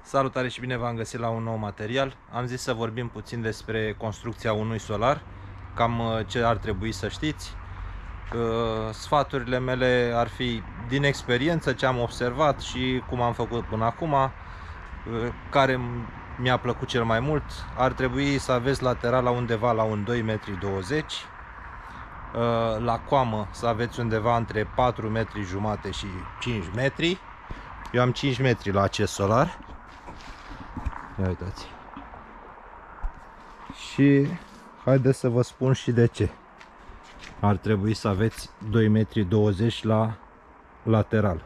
Salutare și bine v-am găsit la un nou material. Am zis să vorbim puțin despre construcția unui solar, cam ce ar trebui să știți. Sfaturile mele ar fi din experiență, ce am observat și cum am făcut până acum, care mi-a plăcut cel mai mult. Ar trebui să aveți laterala undeva la un 2,20 m, la coamă să aveți undeva între 4,5 m și 5 metri. Eu am 5 metri la acest solar. Ia uitați. Și haideți să vă spun și de ce ar trebui să aveți 2,20 m la lateral.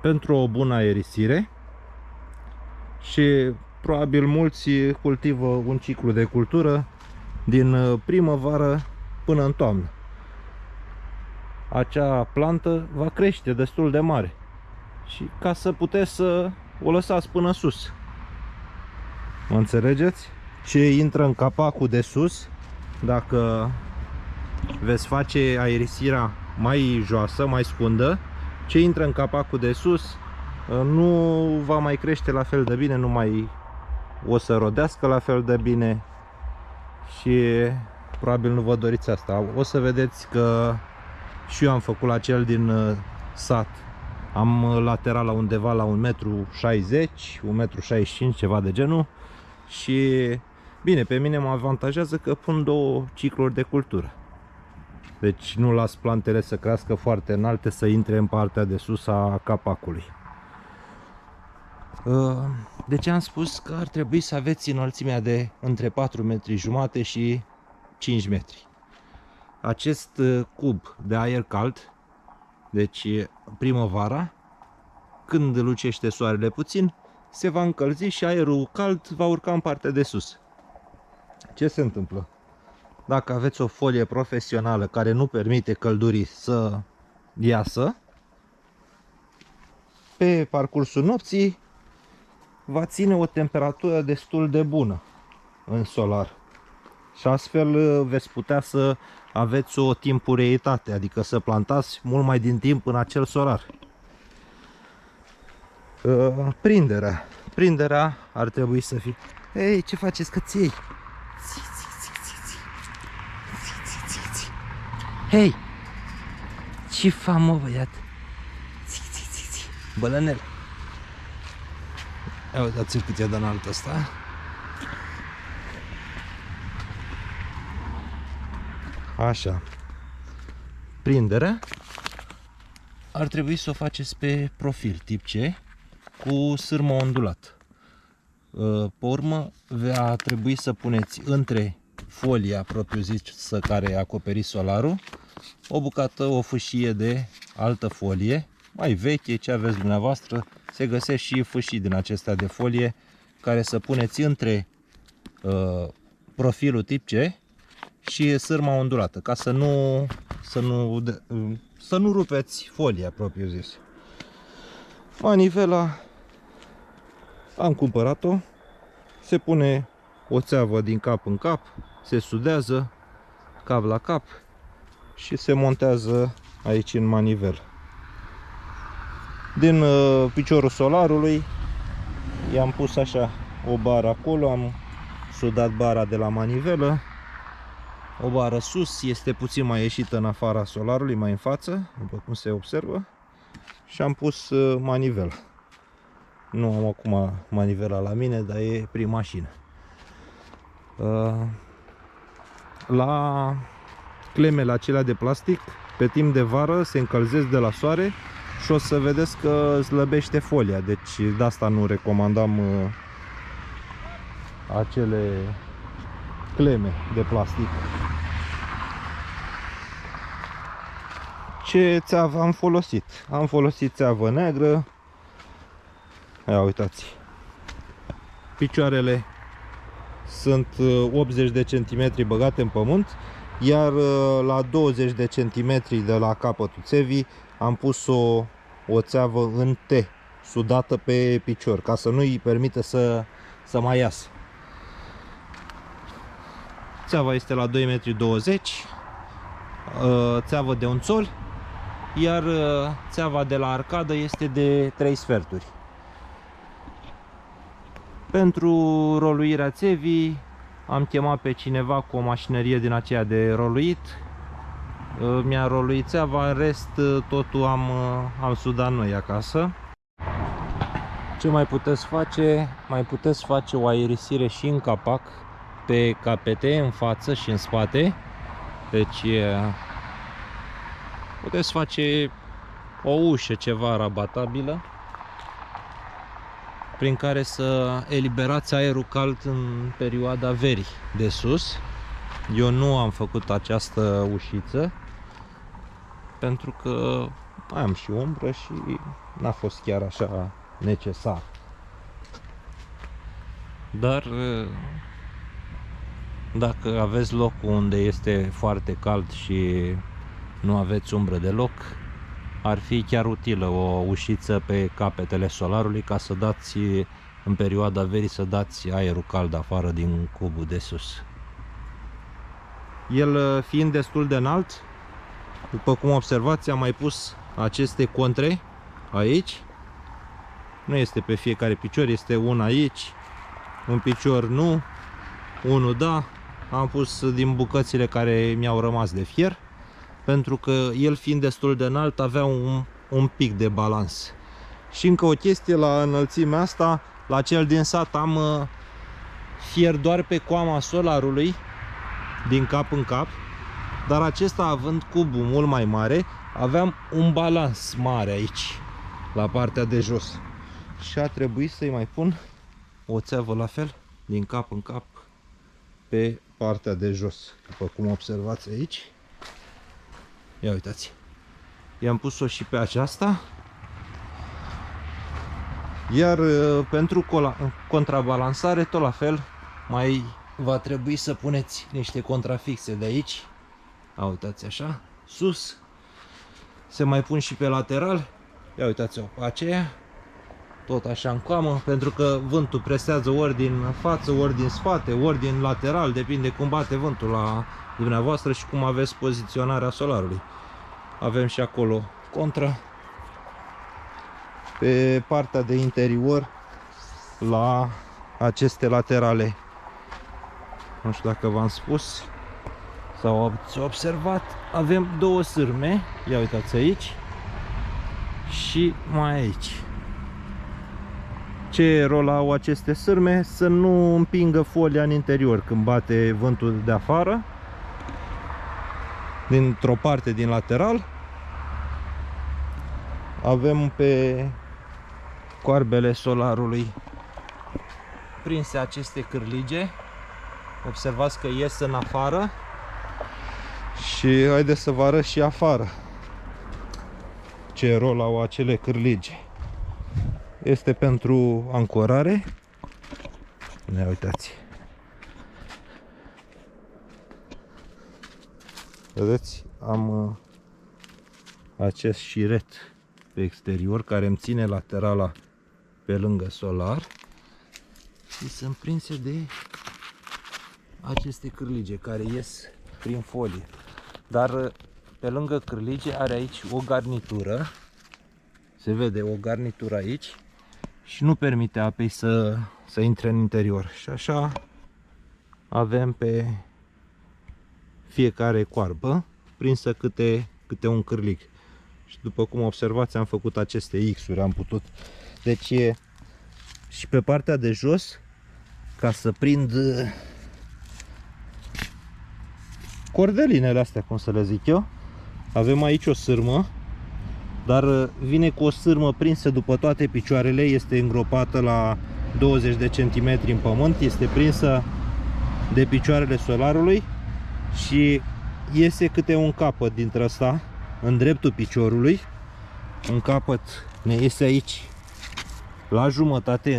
Pentru o bună aerisire și probabil mulți cultivă un ciclu de cultură din primăvară până în toamnă. Acea plantă va crește destul de mare și ca să puteți să o lăsați până sus. Mă înțelegeți? Ce intră în capacul de sus, dacă veți face aerisirea mai joasă, mai scundă, ce intră în capacul de sus nu va mai crește la fel de bine, nu mai o să rodească la fel de bine și probabil nu vă doriți asta. O să vedeți că și eu am făcut la cel din sat. Am lateral la undeva la 1,60 m, 1,65 m, ceva de genul. Și bine, pe mine mă avantajează că pun două cicluri de cultură. Deci nu las plantele să crească foarte înalte, să intre în partea de sus a capacului. De ce am spus că ar trebui să aveți înălțimea de între 4,5 m și 5 metri? Acest cub de aer cald, deci primăvara, când lucește soarele puțin, se va încălzi și aerul cald va urca în partea de sus. Ce se întâmplă? Dacă aveți o folie profesională care nu permite căldurii să iasă, pe parcursul nopții va ține o temperatură destul de bună în solar. Și astfel veți putea să aveți o timpureitate, adică să plantați mult mai din timp în acel solar. Prinderea ar trebui să fie... Ei, ce faceți căței? Hei! Ce fac, mă, băiat? Bălănel! Ia uitați-l cât e de înalt ăsta. Așa. Prinderea ar trebui să o faceți pe profil tip C, cu sârmă ondulat. Pe urmă va trebui să puneți între folia propriu-zisă care acoperi solarul o bucată, o fâșie de altă folie, mai veche, ce aveți dumneavoastră. Se găsesc și fâșii din acestea de folie care să puneți între profilul tip C și sârma ondulată, ca să nu rupeți folia propriu-zisă. Manivela am cumpărat-o, se pune o țeavă din cap în cap, se sudează cap la cap și se montează aici în manivelă. Din piciorul solarului i-am pus așa o bară acolo, am sudat bara de la manivelă, o bară sus, este puțin mai ieșită în afara solarului, mai în față, după cum se observă, și am pus manivela. Nu am acum manivela la mine, dar e prin mașină. La clemele acelea de plastic, pe timp de vară se încălzesc de la soare și o să vedeți că slăbește folia. Deci de asta nu recomandam acele cleme de plastic. Ce țeavă am folosit? Am folosit țeavă neagră. Ia uitați. Picioarele sunt 80 de centimetri băgate în pământ, iar la 20 de centimetri de la capătul țevii am pus o țeavă în T, sudată pe picior, ca să nu îi permită să mai iasă. Țeava este la 2,20 m, țeavă de 1 țol, iar țeava de la arcadă este de 3 sferturi. Pentru roluirea țevii am chemat pe cineva cu o mașinărie din aceea de roluit. Mi-a roluit țeava, în rest totul am sudat noi acasă. Ce mai puteți face? Mai puteți face o aerisire și în capac, pe capete, în față și în spate. Deci puteți face o ușă ceva rabatabilă prin care să eliberați aerul cald în perioada verii de sus. Eu nu am făcut această ușiță pentru că mai am și umbră și n-a fost chiar așa necesar. Dar dacă aveți loc unde este foarte cald și nu aveți umbră deloc, ar fi chiar utilă o ușiță pe capetele solarului ca să dați, în perioada verii, să dați aerul cald afară din cubul de sus. El fiind destul de înalt, după cum observați, am mai pus aceste contre aici. Nu este pe fiecare picior, este un aici, un picior nu, unul da. Am pus din bucățile care mi-au rămas de fier, pentru că el fiind destul de înalt avea un pic de balans. Și încă o chestie, la înălțimea asta, la cel din sat am fier doar pe coama solarului, din cap în cap, dar acesta, având cubul mult mai mare, aveam un balans mare aici, la partea de jos. Și a trebuit să-i mai pun o țeavă la fel, din cap în cap, pe partea de jos, după cum observați aici. Ia uitați, i-am pus-o și pe aceasta. Iar pentru contrabalansare, tot la fel, mai va trebui să puneți niște contrafixe de aici. Ia uitați așa, sus. Se mai pun și pe lateral. Ia uitați-o pe aceea, tot așa în coamă, pentru că vântul presează ori din față, ori din spate, ori din lateral, depinde cum bate vântul la dumneavoastră și cum aveți poziționarea solarului. Avem și acolo contra. Pe partea de interior, la aceste laterale, nu știu dacă v-am spus sau ați observat, avem două sârme. Ia uitați aici și mai aici. Ce rol au aceste sârme? Să nu împingă folia în interior când bate vântul de afară, dintr-o parte din lateral. Avem pe coarbele solarului prinse aceste cârlige. Observați că ies în afară și haideți să vă arăt și afară ce rol au acele cârlige. Este pentru ancorare. Ne uitați. Vedeți, am acest șiret pe exterior care îmi ține laterala pe lângă solar și sunt prinse de aceste cârlige care ies prin folie. Dar pe lângă cârlige are aici o garnitură. Se vede o garnitură aici și nu permite apei să intre în interior. Și așa avem pe fiecare coarbă prinsă câte un cârlig. Și după cum observați, am făcut aceste X-uri, am putut. Deci și pe partea de jos, ca să prind cordelinele astea, cum să le zic eu, avem aici o sârmă, dar vine cu o sârmă prinsă după toate picioarele, este îngropată la 20 de centimetri în pământ, este prinsă de picioarele solarului și iese câte un capăt dintre asta în dreptul piciorului. Un capăt ne iese aici la jumătate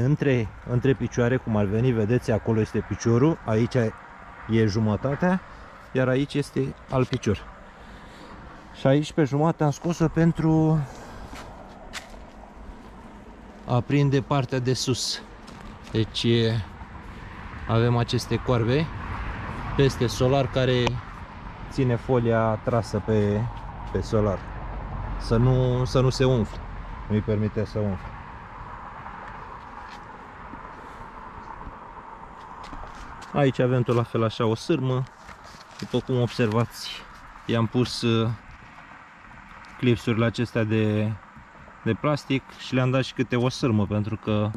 între picioare, cum ar veni, vedeți, acolo este piciorul, aici e jumătatea, iar aici este alt picior. Și aici pe jumătate am scos-o pentru a prinde partea de sus. Deci avem aceste coarbe peste solar care ține folia trasă pe solar, să nu se umfle, nu îi permite să umfle. Aici avem tot la fel așa o sârmă. După cum observați, i-am pus clipsurile acestea de plastic și le-am dat și câte o sârmă, pentru că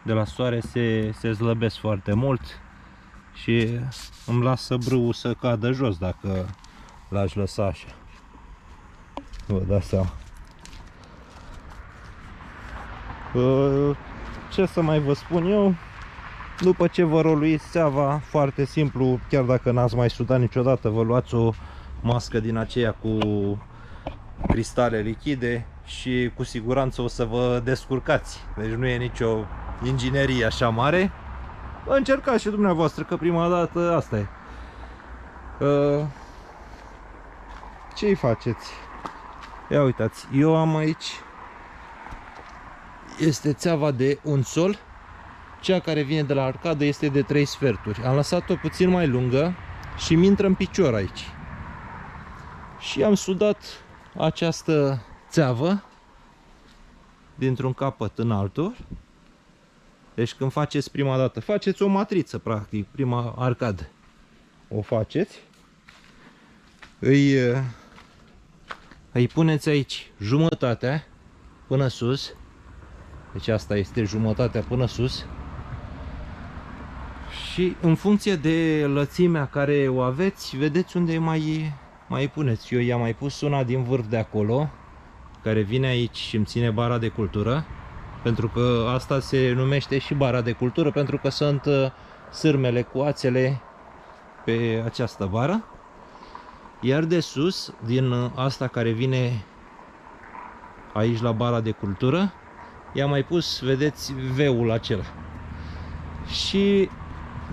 de la soare se slăbesc foarte mult și îmi lasă brâul să cadă jos dacă l-aș lăsa așa. Vă dați seama. Ce să mai vă spun eu? După ce vă roluiți țeava, foarte simplu, chiar dacă n-ați mai sudat niciodată, vă luați o mască din aceea cu cristale lichide și cu siguranță o să vă descurcați. Deci nu e nicio inginerie așa mare. Încercați și dumneavoastră, că prima dată asta e. Ce-i faceți? Ia uitați, eu am aici, este țeava de un sol. Cea care vine de la arcadă este de 3 sferturi. Am lăsat-o puțin mai lungă și mi intră în picior aici. Și am sudat această țeavă dintr-un capăt în altul. Deci când faceți prima dată, faceți o matriță practic, prima arcadă. O faceți. Îi puneți aici jumătatea până sus. Deci asta este jumătatea până sus. Și în funcție de lățimea care o aveți, vedeți unde mai puneți. Eu i-am mai pus una din vârf de acolo, care vine aici și îmi ține bara de cultură. Pentru că asta se numește și bara de cultură, pentru că sunt sârmele cu ațele pe această bară. Iar de sus, din asta care vine aici la bara de cultură, i-am mai pus, vedeți, V-ul acela. Și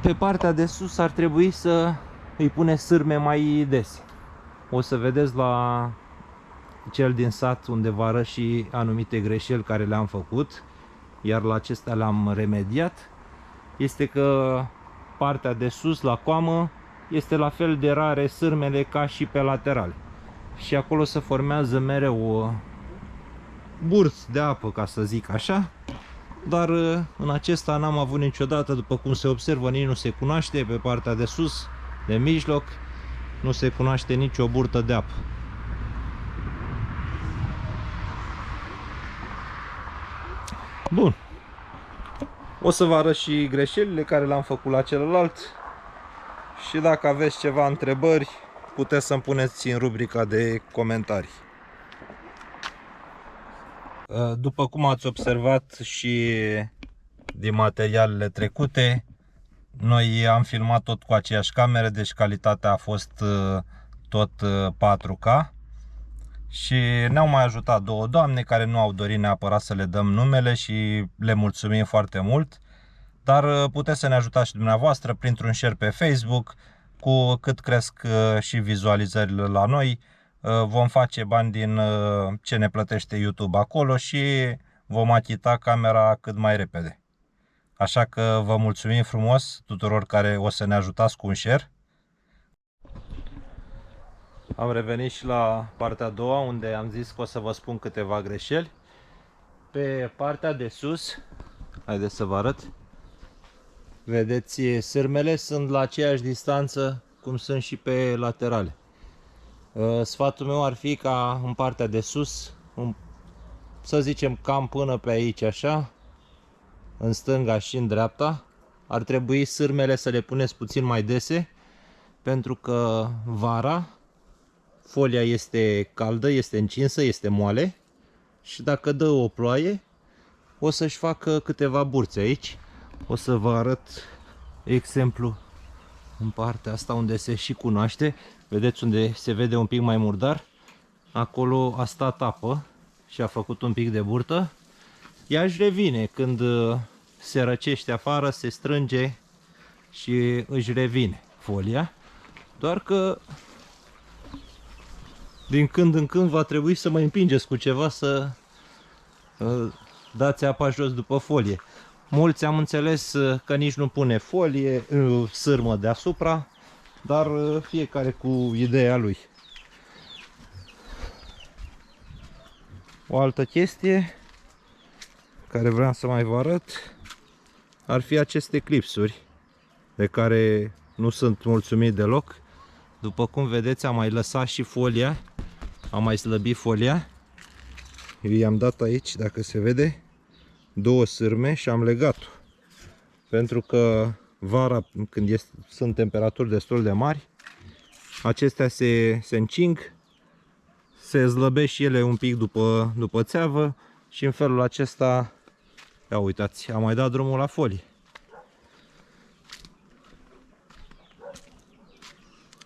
pe partea de sus ar trebui să îi pune sârme mai des. O să vedeți la cel din sat unde vă arăt și anumite greșeli care le-am făcut, iar la acestea le-am remediat. Este că partea de sus, la coamă, este la fel de rare sârmele ca și pe laterale. Și acolo se formează mereu burți de apă, ca să zic așa. Dar în acesta n-am avut niciodată, după cum se observă, nici nu se cunoaște pe partea de sus, de mijloc, nu se cunoaște nicio burtă de apă. Bun. O să vă arăt și greșelile care le-am făcut la celălalt și dacă aveți ceva întrebări, puteți să-mi puneți în rubrica de comentarii. După cum ați observat și din materialele trecute, noi am filmat tot cu aceeași cameră, deci calitatea a fost tot 4K. Și ne-au mai ajutat două doamne care nu au dorit neapărat să le dăm numele și le mulțumim foarte mult. Dar puteți să ne ajutați și dumneavoastră printr-un share pe Facebook. Cu cât cresc și vizualizările la noi, vom face bani din ce ne plătește YouTube acolo și vom achita camera cât mai repede. Așa că vă mulțumim frumos tuturor care o să ne ajutați cu un share. Am revenit și la partea a doua, unde am zis că o să vă spun câteva greșeli. Pe partea de sus, haideți să vă arăt, vedeți, sârmele sunt la aceeași distanță cum sunt și pe laterale. Sfatul meu ar fi ca în partea de sus, să zicem cam până pe aici așa, în stânga și în dreapta, ar trebui sârmele să le puneți puțin mai dese, pentru că vara folia este caldă, este încinsă, este moale și dacă dă o ploaie o să-și facă câteva burțe aici. O să vă arăt exemplu în partea asta unde se și cunoaște. Vedeți unde se vede un pic mai murdar? Acolo a stat apă și a făcut un pic de burtă. Ea își revine când se răcește afară, se strânge și își revine folia. Doar că din când în când va trebui să mai împingeți cu ceva să dați apa jos după folie. Mulți am înțeles că nici nu pune folie, sârmă deasupra, dar fiecare cu ideea lui. O altă chestie care vreau să mai vă arăt ar fi aceste clipsuri de care nu sunt mulțumit deloc. După cum vedeți, am mai lăsat și folia, am mai slăbit folia. Eu i-am dat aici, dacă se vede, 2 sârme și am legat-o. Pentru că vara, când sunt temperaturi destul de mari, acestea se încing, se slăbesc și ele un pic după țeavă și în felul acesta, ia uitați, am mai dat drumul la folie.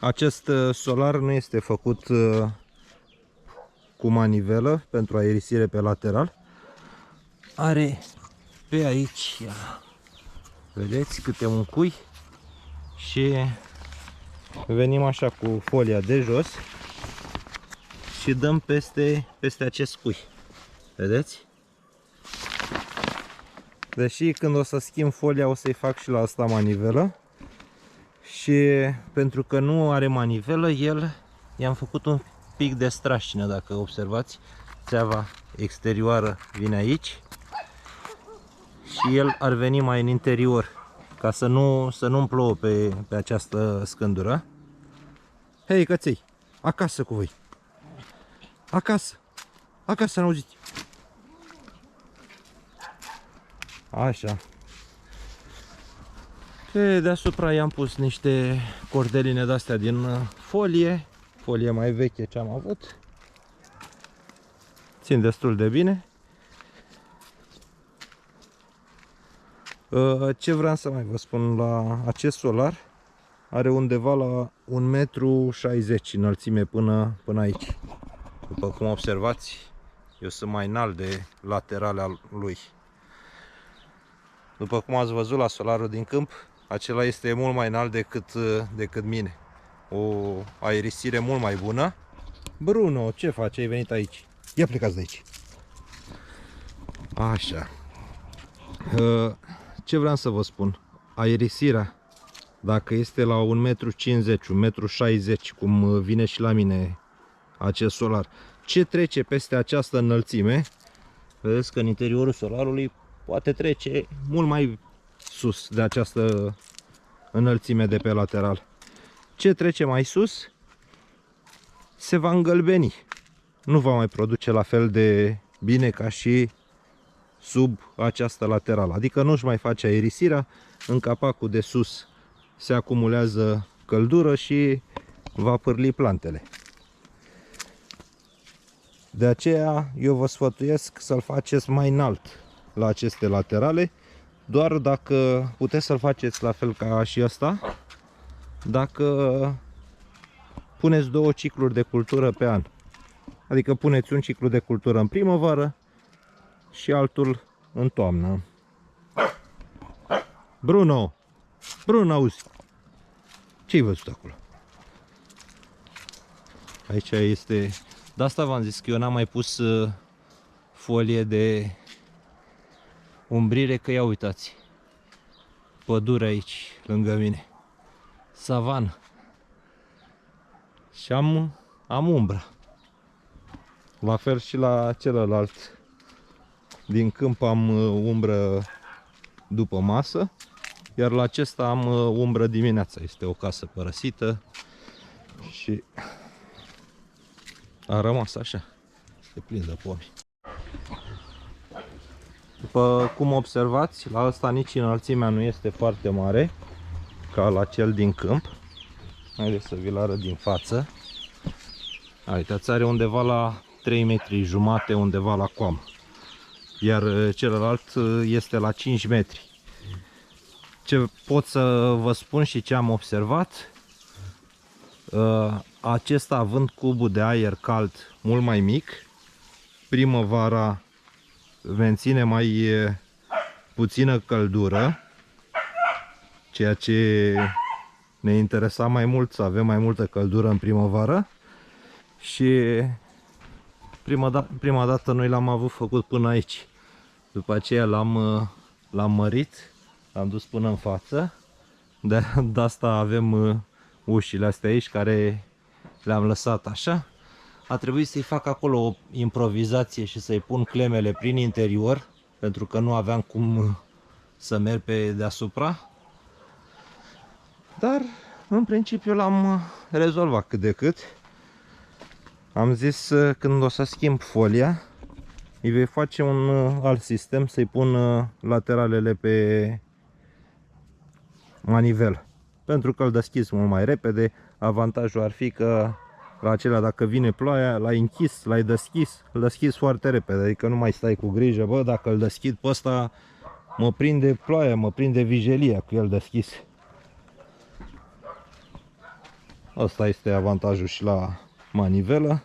Acest solar nu este făcut cu manivelă pentru aerisire pe lateral. Are pe aici, vedeți, câte un cui și venim așa cu folia de jos și dăm peste acest cui. Vedeți? Deși când o să schimb folia o să-i fac și la asta manivelă. Și pentru că nu are manivelă, i-am făcut un pic de strașină, dacă observați. Țeava exterioară vine aici și el ar veni mai în interior, ca să nu-mi plouă pe această scândură. Hei, căței, acasă cu voi! Acasă! Acasă, n-auziți? Așa. Pe deasupra i-am pus niște cordeline de-astea din folie mai veche ce am avut. Țin destul de bine. Ce vreau să mai vă spun, la acest solar are undeva la 1,60 m înălțime până aici. După cum observați, eu sunt mai înalt de laterale al lui. După cum ați văzut la solarul din câmp, acela este mult mai înalt decât mine. O aerisire mult mai bună. Bruno, ce faci? Ai venit aici? Ia plecați de aici. Așa. Ce vreau să vă spun? Aerisirea, dacă este la 1,50 m, 1,60 m, cum vine și la mine acest solar, ce trece peste această înălțime, vedeți că în interiorul solarului poate trece mult mai sus de această înălțime de pe lateral. Ce trece mai sus se va îngălbeni. Nu va mai produce la fel de bine ca și sub această laterală. Adică nu își mai face aerisirea, în capacul de sus se acumulează căldură și va pârli plantele. De aceea eu vă sfătuiesc să-l faceți mai înalt la aceste laterale, doar dacă puteți să-l faceți la fel ca și ăsta, dacă puneți 2 cicluri de cultură pe an. Adică puneți un ciclu de cultură în primăvară și altul în toamnă. Bruno! Bruno, auzi! Ce-ai văzut acolo? Aici este... De asta v-am zis că eu n-am mai pus folie de umbrire, că ia uitați. Pădure aici, lângă mine. Savană. Și am umbră. La fel și la celălalt din câmp am umbră după masă, iar la acesta am umbră dimineața. Este o casă părăsită și a rămas așa, e plin de pomi. După cum observați, la ăsta nici înălțimea nu este foarte mare ca la cel din câmp. Haideți să vi-l arăt din față. Uitați, are undeva la 3,5 m, undeva la coamă. Iar celălalt este la 5 metri. Ce pot să vă spun și ce am observat, acesta având cubul de aer cald mult mai mic, primăvara menține mai puțină căldură, ceea ce ne interesa mai mult, să avem mai multă căldură în primăvară. Și prima dată noi l-am avut făcut până aici. După aceea l-am mărit, l-am dus până în față. De asta avem ușile astea aici, care le-am lăsat așa. A trebuit să-i fac acolo o improvizație și să-i pun clemele prin interior, pentru că nu aveam cum să merg pe deasupra. Dar în principiu l-am rezolvat cât de cât. Am zis când o să schimb folia, îi vei face un alt sistem, să-i pun lateralele pe manivelă, pentru că îl deschizi mult mai repede. Avantajul ar fi că la acelea, dacă vine ploaia, l-ai închis, l-ai deschis, îl deschizi foarte repede, adică nu mai stai cu grijă, bă, dacă îl deschid pe ăsta mă prinde ploaia, mă prinde vijelia cu el deschis. Asta este avantajul și la manivelă.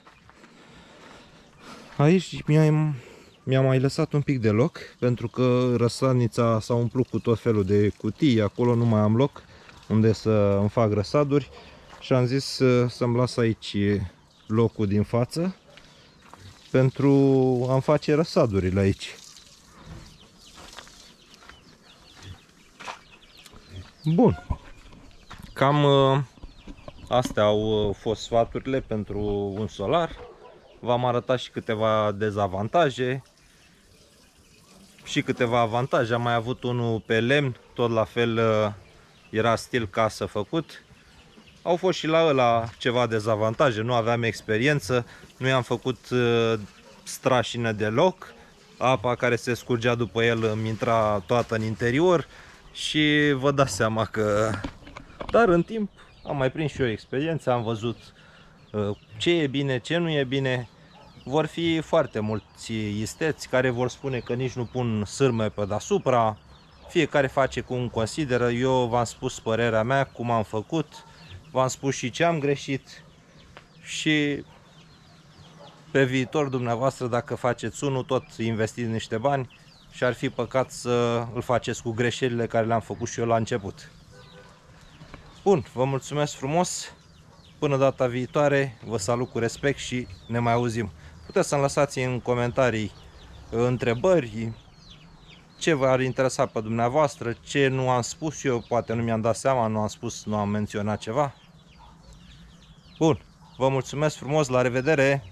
Aici mi-am mai lăsat un pic de loc, pentru că răsadnița s-a umplut cu tot felul de cutii, acolo nu mai am loc unde să îmi fac răsaduri și am zis să-mi las aici locul din față pentru a-mi face răsadurile aici. Bun, cam astea au fost sfaturile pentru un solar. V-am arătat și câteva dezavantaje și câteva avantaje. Am mai avut unul pe lemn, tot la fel era stil casă făcut. Au fost și la ăla ceva dezavantaje, nu aveam experiență, nu i-am făcut strașină deloc, apa care se scurgea după el îmi intra toată în interior și vă dați seama că... Dar în timp am mai prins și eu experiență, am văzut ce e bine, ce nu e bine. Vor fi foarte mulți isteți care vor spune că nici nu pun sârmă pe deasupra. Fiecare face cum consideră. Eu v-am spus părerea mea, cum am făcut. V-am spus și ce am greșit. Și pe viitor dumneavoastră, dacă faceți unul, tot investiți niște bani și ar fi păcat să îl faceți cu greșelile care le-am făcut și eu la început. Bun, vă mulțumesc frumos. Până data viitoare, vă salut cu respect și ne mai auzim. Puteți să-mi lăsați în comentarii întrebări, ce v-ar interesa pe dumneavoastră, ce nu am spus eu, poate nu mi-am dat seama, nu am spus, nu am menționat ceva. Bun, vă mulțumesc frumos, la revedere!